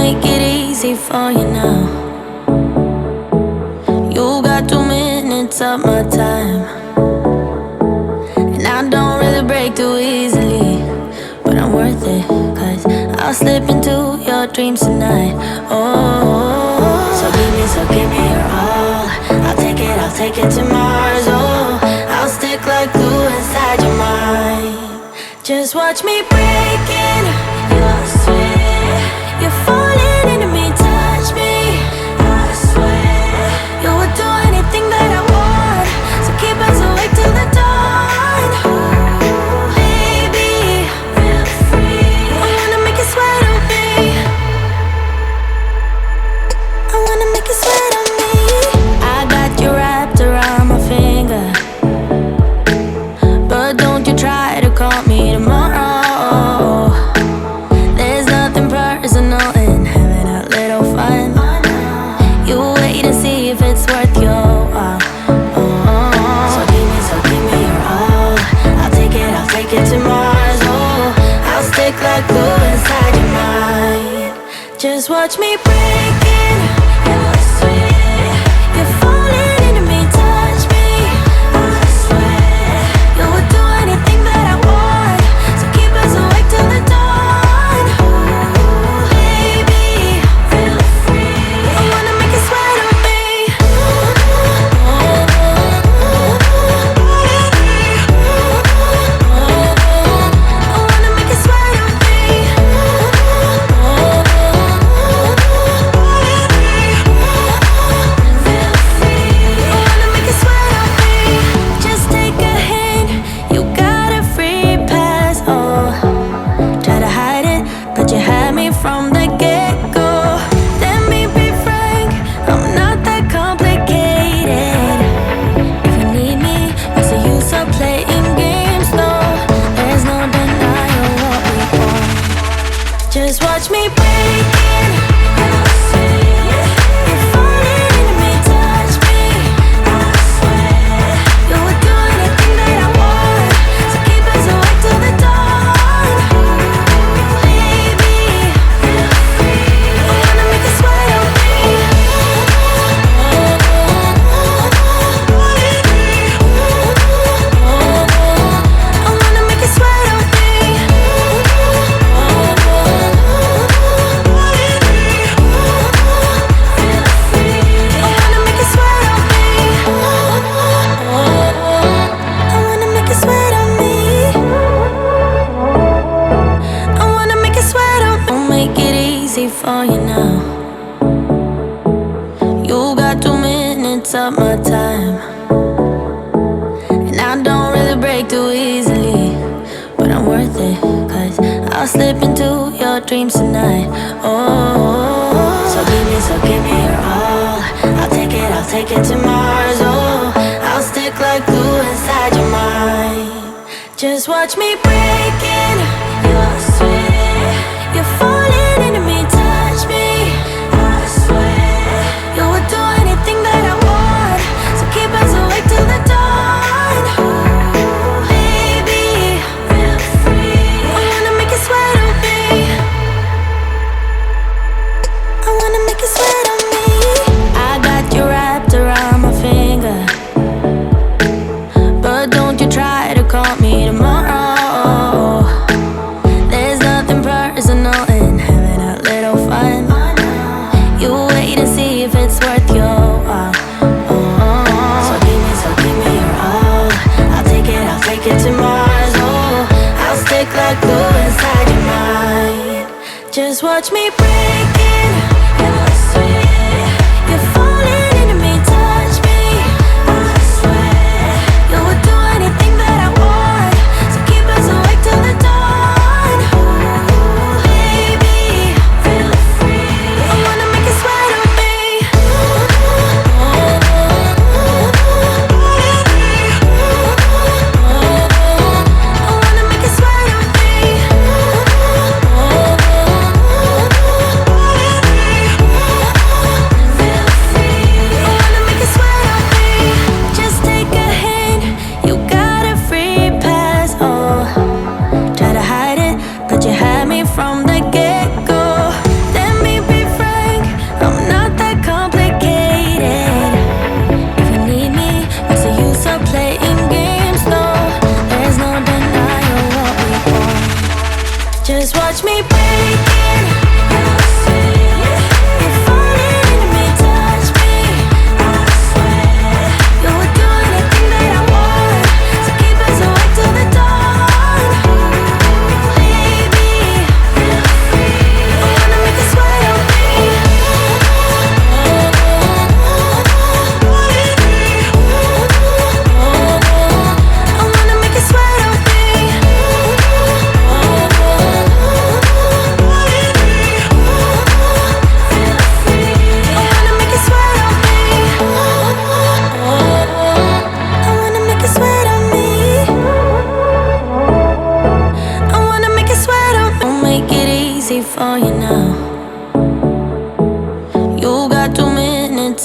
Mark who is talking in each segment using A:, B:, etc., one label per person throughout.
A: make it easy for you now. You got 2 minutes of my time, and I don't really break too easily, but I'm worth it, 'cause I'll slip into your dreams tonight. Oh, so give me your all. I'll take it to Mars. Oh, I'll stick like glue inside your mind. Just watch me breaking your sweat. You're falling into me, touch me, I swear. You would do anything that I want, so keep us awake till the dawn. Ooh, baby, feel free. I wanna make you sweat on me. I wanna make you sweat on me. I got you wrapped around my finger, but don't you try to call me tomorrow. There's nothing personal in having a little fun. You wait and see if it's worth your while. So give me your all. I'll take it to Mars. Oh, I'll stick like glue inside your mind. Just watch me breaking your sweat. You're falling into me, touch me, I swear. You would do anything that I want, so keep us awake till the dawn. Ooh, baby, feel free. I wanna make you sweat on me. I wanna make you sweat on me. Feel free. I wanna make you sweat on me. Just take a hint, you got a free pass. Oh, try to hide it, but you had me from the get-go. Let me be frank, I'm not that complicated. If you need me, what's the use of playing games though? There's no denying what we want. Just watch me breaking your sweat. You're falling into me, touch me, I swear. You would do anything that I want, so keep us awake till the dawn. Ooh, baby, feel free. I wanna make you sweat on me. I wanna make you sweat on me. Feel free. I wanna make you sweat on me. I wanna make you sweat on me. I wanna make you sweat on me. Don't make it easy for you now. You got 2 minutes of my time, and I don't really break too easily, but I'm worth it, 'cause I'll slip into your dreams tonight. Oh, so give me your all. I'll take it to Mars. Oh, I'll stick like glue inside your mind. Just watch me breaking your sweat. You're falling into me, touch me, I swear. You would do anything that I want, so keep us awake till the dawn. Ooh, baby, feel free. I wanna make you sweat on me. I wanna make you sweat on me. I got you wrapped around my finger, but don't you try to call me tomorrow. There's nothing personal in having a little fun. You wait and see if it's worth your while. So give me your all. I'll take it to Mars. Oh, I'll stick like glue inside your mind. Just watch me breaking your sweat. You're falling into me, touch me, I swear. You would do anything that I want, so keep us awake till the dawn. Ooh, baby, feel free. I wanna make you sweat on me. I wanna make you sweat on me.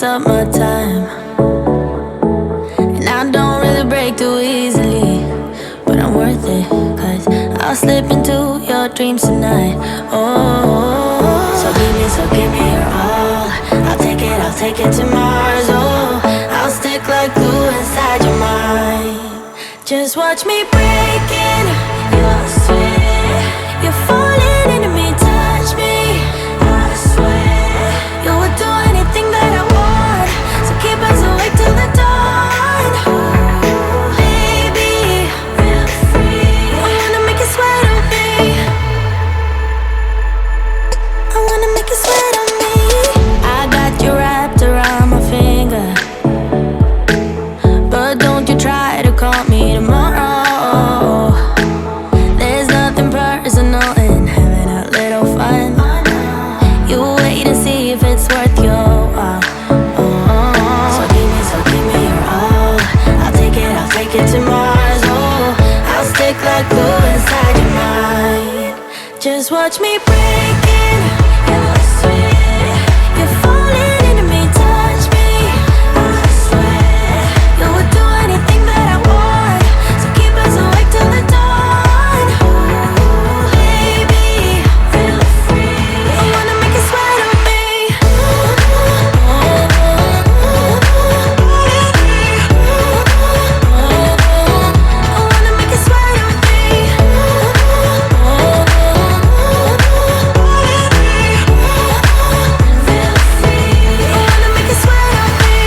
A: minutes of my time. And I don't really break too easily, but I'm worth it, cause I'll slip into your dreams tonight. Oh, so give me your all. I'll take it to Mars. Oh, I'll stick like glue inside your mind. Just watch me breaking your sweat. You're falling into me, touch me. I swear you would do anything that I want, so keep us awake till the dawn. Baby, feel free. I wanna make you sweat on me. I wanna make you sweat on me. I got you wrapped around my finger, but don't you try to call me tomorrow. There's nothing personal in having a little fun. You wait and see if it's worth your while. So give me your all. I'll take it to Mars. Oh, I'll stick like glue inside your mind. Just watch me breaking your sweat. You're falling into me, touch me. I swear you would do anything that I want, so keep us awake till the dawn. Baby, feel free. I wanna make you sweat on me. I wanna make you sweat on me. Feel free. I wanna make you sweat on me.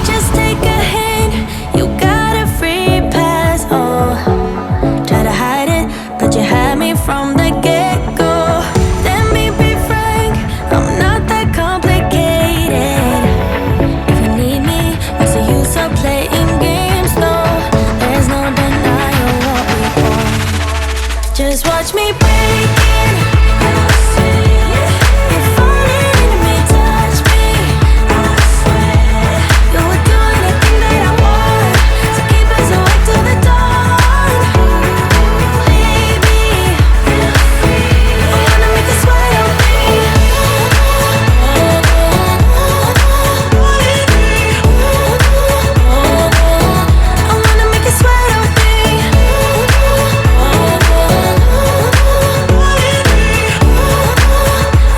A: Just take a hint, you got a free pass. Oh, try to hide it, but you had me from the get-go. Let me be frank, I'm not that complicated. If you need me, what's the use of playing games? Though there's no denying what we want. Just watch me breaking your sweat. You're falling into me, touch me. I swear you would do anything that I want, so keep us awake till the dawn. Baby, feel free. I wanna make you sweat on me. I wanna make you sweat on me.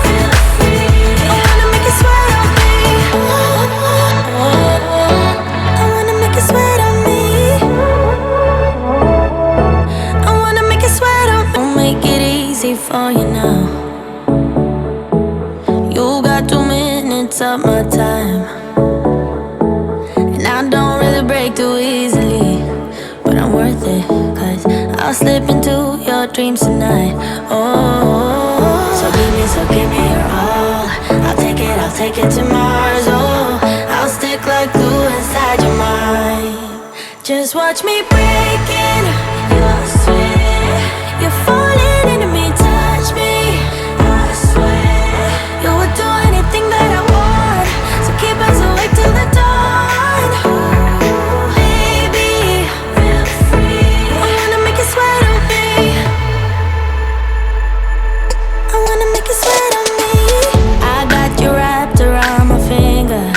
A: Feel free. I wanna make you sweat on me. I wanna make you sweat on me. I wanna make you sweat on me. I'll make it easy for you now. You got 2 minutes of my time, and I don't really break too easily, but I'm worth it, cause I'll slip into your dreams tonight. Oh, so give me your all. I'll take it to Mars. Oh, I'll stick like glue inside your mind. Just watch me breaking your sweat. You're falling into me, touch me. I swear you would do anything that I want, so keep us awake till the dawn. Baby, feel free. I wanna make you sweat on me. I wanna make you sweat on me. I got you wrapped around my finger,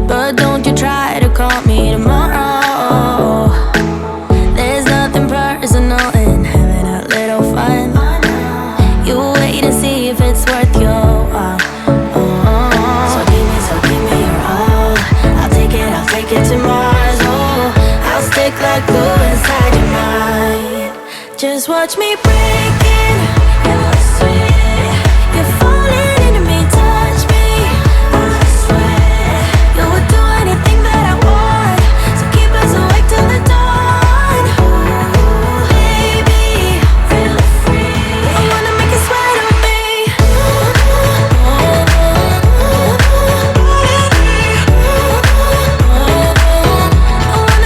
A: but don't you try to call me tomorrow. There's nothing personal in having a little fun. You wait and see if it's worth your while. So give me your all. I'll take it to Mars. Oh, I'll stick like glue inside your mind. Just watch me break